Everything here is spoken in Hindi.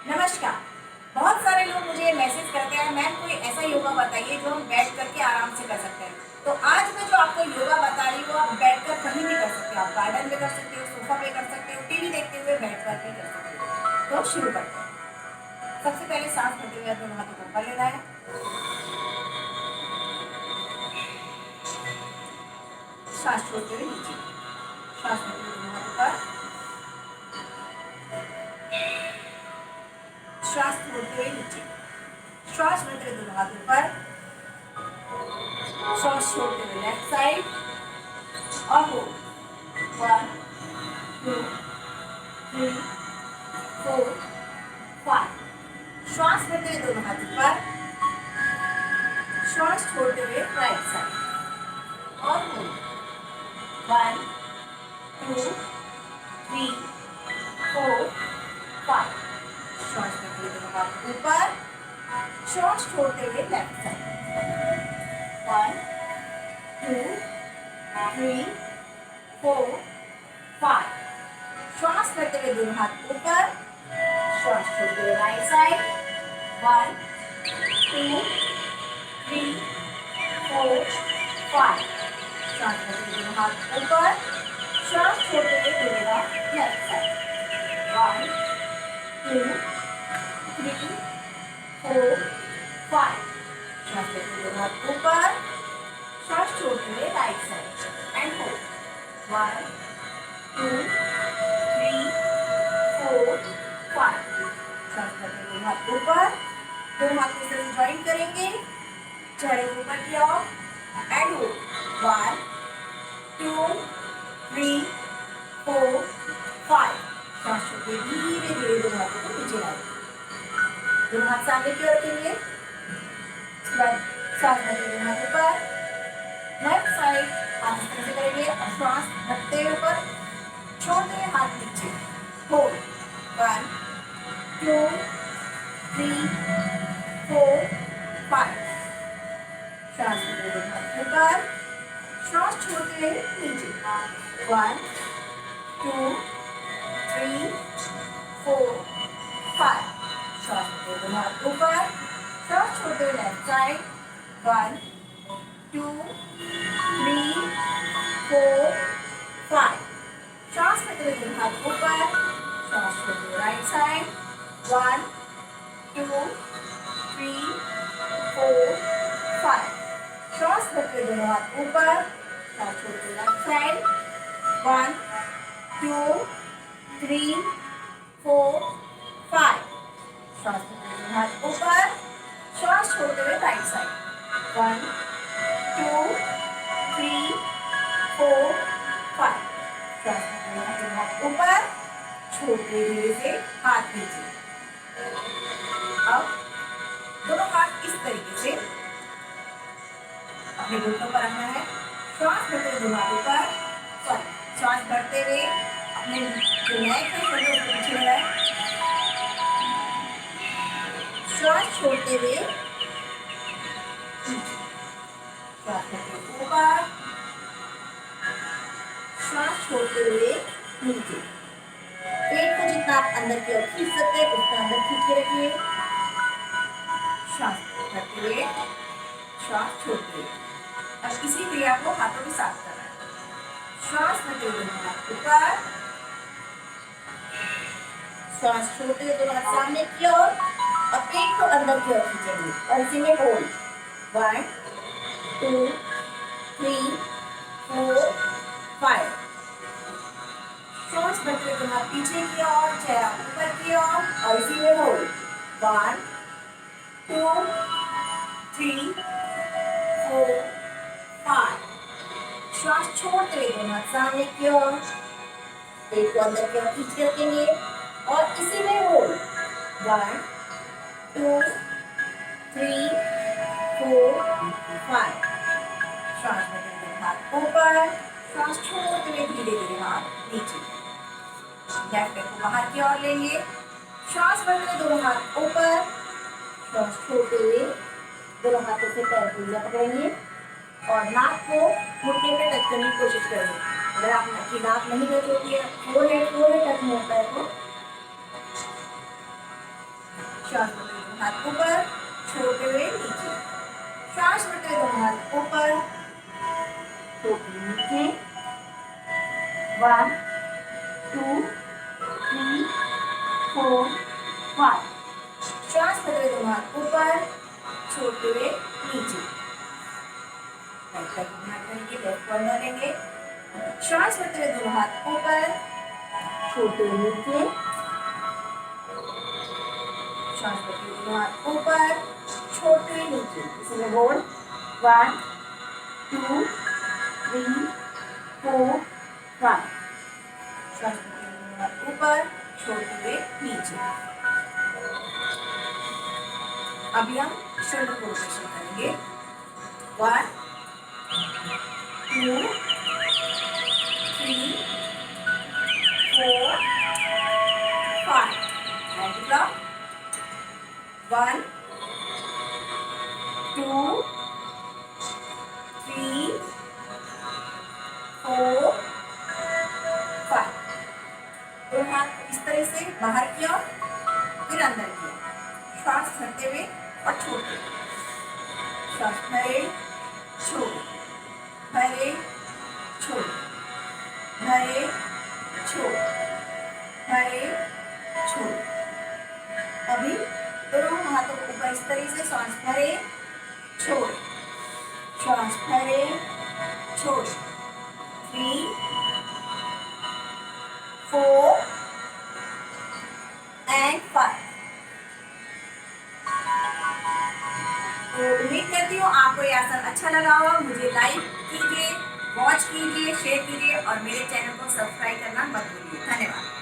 नमस्कार। बहुत सारे लोग मुझे मैसेज करते हैं, मैम कोई ऐसा योगा बताइए जो हम बैठ करके आराम से कर सकते हैं। तो आज मैं जो आपको योगा बता रही हूँ, आप बैठ कर कहीं भी कर सकते हो। आप गार्डन में कर सकते हो, सोफा पे कर सकते हो, टीवी देखते हुए बैठ कर भी कर सकते हो। तो शुरू करते हैं। सबसे पहले सांस भरते हुए दोनों हाथों को ऊपर लेना है, सांस छोड़ते हुए नीचे, सांस भरते हुए दोनों हाथ ऊपर, श्वास छोड़ते हुए नीचे, श्वास भरते हुए दोनों हाथ ऊपर, श्वास छोड़ते हुए लेफ्ट साइड और होल्ड 1 2 3 4 5। श्वास भरते हुए दोनों हाथ ऊपर, श्वास छोड़ते हुए राइट साइड और होल्ड 1 2 3 4 5। श्वास भरते हुए दोनों हाथ ऊपर, श्वास छोड़ते हुए लेफ्ट साइड 1 2 3 4 5। श्वास भरते हुए दोनों हाथ ऊपर, श्वास छोड़ते हुए राइट साइड 1 2 3 4 5। श्वास भरते हुए दोनों हाथ ऊपर, श्वास छोड़ते हुए दोनों हाथ लेफ्ट साइड 1 2 3 4 5। श्वास भरते हुए दोनों हाथ ऊपर, श्वास छोड़ते हुए राइट साइड एंड होल्ड 1 2 3 4 5। श्वास भरते हुए दोनों हाथ ऊपर, दोनों हाथ को से ज्वाइन करेंगे, चेहरे को ऊपर की ओर एंड होल्ड 1 2 3 4 5। श्वास छोड़ते धीरे धीरे दोनों हाथों को नीचे लाएंगे, दोनों हाथ सामने की ओर रखेंगे, श्वास भरते हुए हाथ ऊपर, लेफ्ट साइड हाथ इस तरह से करेंगे और श्वास भरते हुए ऊपर, छोड़ते हुए हाथ नीचे, होल्ड 1 2 3 4 5। श्वास भरते हुए हाथ ऊपर, श्वास छोड़ते हुए नीचे 1 2 3 4 5। श्वास भरते हुए हाथ ऊपर, श्वास छोड़ते हुए लेफ्ट साइड 1 2 3 4 5। श्वास भरते हुए हाथ ऊपर, श्वास छोड़ते हुए राइट साइड 1 2 3 4 5। श्वास भरते हुए दोनों हाथ ऊपर, श्वास छोड़ते हुए लेफ्ट साइड 1 2 3 4 5। श्वास भरते हुए हाथ ऊपर, श्वास छोड़ते हुए राइट साइड 1 2 3 4 5। श्वास भरते हुए हाथ ऊपर, छोड़ते धीरे से हाथ नीचे। अब दोनों हाथ इस तरीके से अपने घुटनों पर रखना है, श्वास भरते हुए दोनों हाथ ऊपर, श्वास भरते हुए अपने जो नेक है शोल्डर को पीछे ले रहा है, श्वास छोड़ते हुए श्वास भरते हुए ऊपर, श्वास छोड़ते हुए नीचे। पेट को जितना आप अंदर की ओर खींच सकते हैं उतना अंदर खींच के रखिए, श्वास भरते हुए श्वास छोड़ते हुए। अब इसी क्रिया को हाथों के साथ करना है, श्वास भरते हुए दोनों हाथ ऊपर, श्वास छोड़ते हुए दोनों हाथ सामने की ओर और पेट को अंदर की ओर खींचेंगे और इसी में होल्ड 1 2 3 4 5। श्वास भरते हुए दोनों हाथ पीछे की ओर, चेहरा ऊपर की ओर और इसी में होल्ड 1 2 3 4 5। श्वास छोड़ते हुए दोनों हाथ सामने की ओर, पेट को अंदर की ओर खींच के रखेंगे और इसी में होल्ड 1 2 3 4 5। श्वास भरते हुए हाथ ऊपर, श्वास छोड़ते हुए धीरे धीरे हाथ नीचे, लेफ्ट पैर को बाहर की ओर लेंगे, श्वास भरते हुए दोनों हाथ ऊपर, श्वास छोड़ते हुए दोनों हाथों से पैर को पकड़ेंगे और नाक को घुटने पे टच करने की कोशिश करेंगे। अगर आपकी नाक नहीं टच होती है, फोरहेड टच नहीं होता है तो श्वास भरते हुए दोनों हाथ ऊपर, छोड़ते हुए नीचे। श्वास भरते हुए दोनों हाथ ऊपर, छोड़ते हुए नीचे। 1 2 3 4 5। श्वास भरते हुए दोनों हाथ ऊपर, छोड़ते हुए नीचे। लेफ्ट कॉर्नर लेंगे। श्वास भरते हुए दोनों हाथ ऊपर, छोड़ते हुए नीचे। श्वास भरते हुए दोनों हाथ ऊपर, छोड़ते हुए नीचे। इसमें होल्ड 1 2 3 4 5। श्वास भरते हुए दोनों हाथ ऊपर, छोड़ते हुए नीचे। अभी हम शोल्डर को रोटेशन करेंगे। 1 2 3 4 5। And block 1 2 3 4 5। दोनों हाथ इस तरह से बाहर किया, फिर अंदर किया। श्वास भरते हुए और छोड़ते हुए। श्वास भरे, छोड़, भरे, छोड़, भरे, छोड़, भरे, छोड़। अभी दोनों हाथों को ऊपर इस तरह से श्वास भरे, छोड़, श्वास भरे, छोड़। 3 4 एंड 5। तो उम्मीद करती हूँ आपको ये आसन अच्छा लगा होगा। मुझे लाइक कीजिए, वॉच कीजिए, शेयर कीजिए और मेरे चैनल को सब्सक्राइब करना मत भूलिए। धन्यवाद।